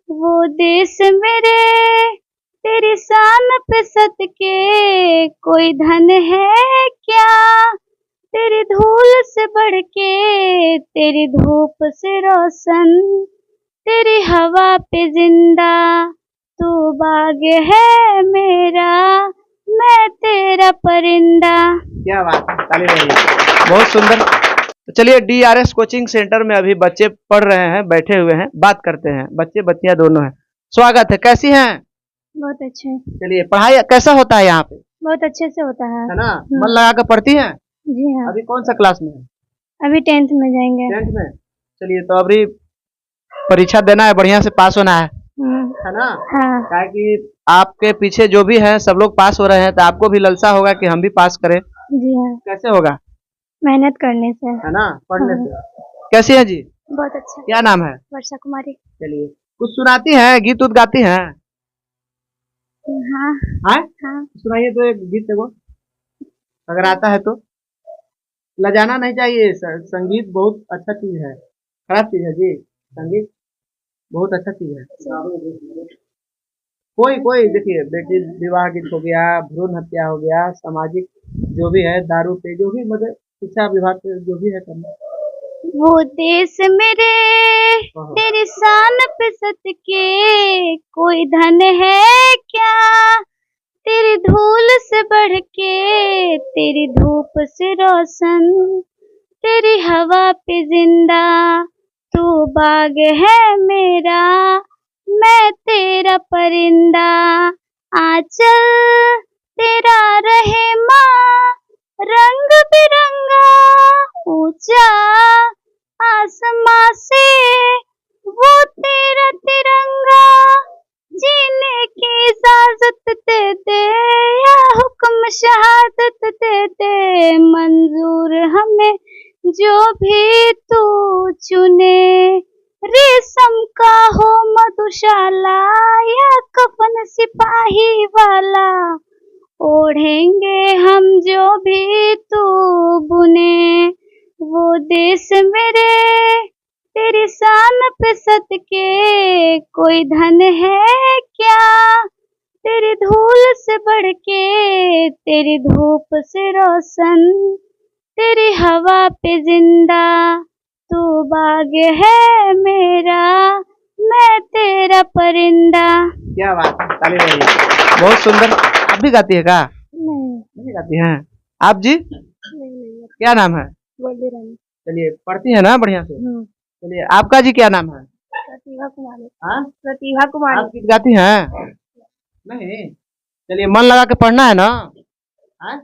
वो देश मेरे तेरी शान पे सद के कोई धन है क्या, तेरी धूल से बढ़ के तेरी धूप से रोशन, तेरी हवा पे जिंदा तू बाग है मेरा, मैं तेरा परिंदा। क्या बात है, ताली बजाइए। बहुत सुंदर। तो चलिए DRS कोचिंग सेंटर में अभी बच्चे पढ़ रहे हैं, बैठे हुए हैं, बात करते हैं। बच्चे बच्चियां दोनों हैं। स्वागत है, कैसी हैं? बहुत अच्छे। चलिए, पढ़ाई कैसा होता है यहाँ पे? बहुत अच्छे से होता है ना? मन लगा कर पढ़ती हैं? जी हाँ। अभी कौन सा क्लास में है? अभी 10th में जाएंगे। 10th में। चलिए, तो अभी परीक्षा देना है, बढ़िया से पास होना है ना? हाँ। ताकि आपके पीछे जो भी है सब लोग पास हो रहे हैं, तो आपको भी लालसा होगा कि हम भी पास करें। जी हाँ। कैसे होगा? मेहनत करने से, है ना? पढ़ने से। कैसी है जी? बहुत अच्छा। क्या नाम है? वर्षा कुमारी। चलिए, कुछ सुनाती हैं, गीत उत गाती हैं? हाँ हाँ? हाँ। सुनाइए तो एक गीत देखो, अगर आता है तो। लजाना नहीं चाहिए, संगीत बहुत अच्छा चीज है, खराब चीज है जी। संगीत बहुत अच्छा चीज है। कोई कोई देखिए, बेटी विवाह गीत हो गया, भ्रूण हत्या हो गया, सामाजिक जो भी है, दारू पे जो भी, मतलब शिक्षा विभाग पे जो भी है करना। वो देश मेरे तेरी शान पे सद के कोई धन है क्या, तेरी धूल से बढ़ के तेरी धूप से रोशन, तेरी हवा पे जिंदा तू बाग है मेरा, मैं तेरा परिंदा। आंचल तेरा रहे माँ रंग बिरंगा, ऊंचा आसमां से वो तेरा तिरंगा, जीने की इजाजत दे दे या हुक्म शहादत दे दे, मंजूर हमें जो भी तू चुने, रेशम का हो मधुशाला या कफन सिपाही वाला, ओढ़ेंगे हम जो भी तू बुने। वो देश मेरे तेरी शान पे सद के कोई धन है क्या, तेरी धूल से बढ़ के तेरी धूप से रोशन, तेरी हवा पे जिंदा तू बाग है मेरा, मैं तेरा परिंदा। क्या बात है, ताली बजाइए। बहुत सुंदर। आप भी गाती है का? नहीं गाती हैं। आप जी? नहीं। क्या नाम है? बोली रानी। चलिए, पढ़ती है ना बढ़िया से? चलिए, आपका जी क्या नाम है? प्रतिभा कुमारी। हाँ? प्रतिभा कुमारी। आप गीत गाती हैं? नहीं। चलिए, मन लगा के पढ़ना है ना? हाँ?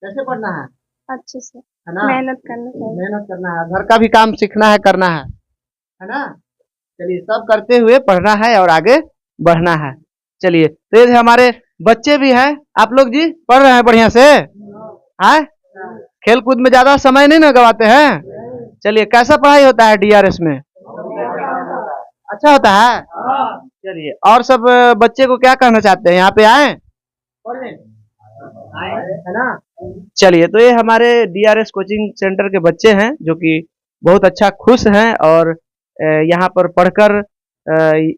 कैसे पढ़ना है? अच्छे से, है ना? मेहनत करना चाहिए। मेहनत करना है, घर का भी काम सीखना है, करना है ना? चलिए, सब करते हुए पढ़ना है और आगे बढ़ना है। चलिए, तो ये हमारे बच्चे भी हैं। आप लोग जी पढ़ रहे हैं बढ़िया से? हाँ? खेल कूद में ज्यादा समय नहीं ना गवाते हैं? चलिए, कैसा पढ़ाई होता है DRS में? अच्छा होता है। चलिए, और सब बच्चे को क्या कहना चाहते हैं, यहाँ पे आए है ना? चलिए, तो ये हमारे DRS कोचिंग सेंटर के बच्चे हैं जो कि बहुत अच्छा खुश हैं और यहाँ पर पढ़कर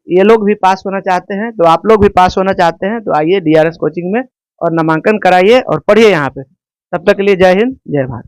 ये लोग भी पास होना चाहते हैं। तो आप लोग भी पास होना चाहते हैं तो आइए DRS कोचिंग में और नामांकन कराइए और पढ़िए यहाँ पे। तब तक के लिए जय हिंद, जय भारत।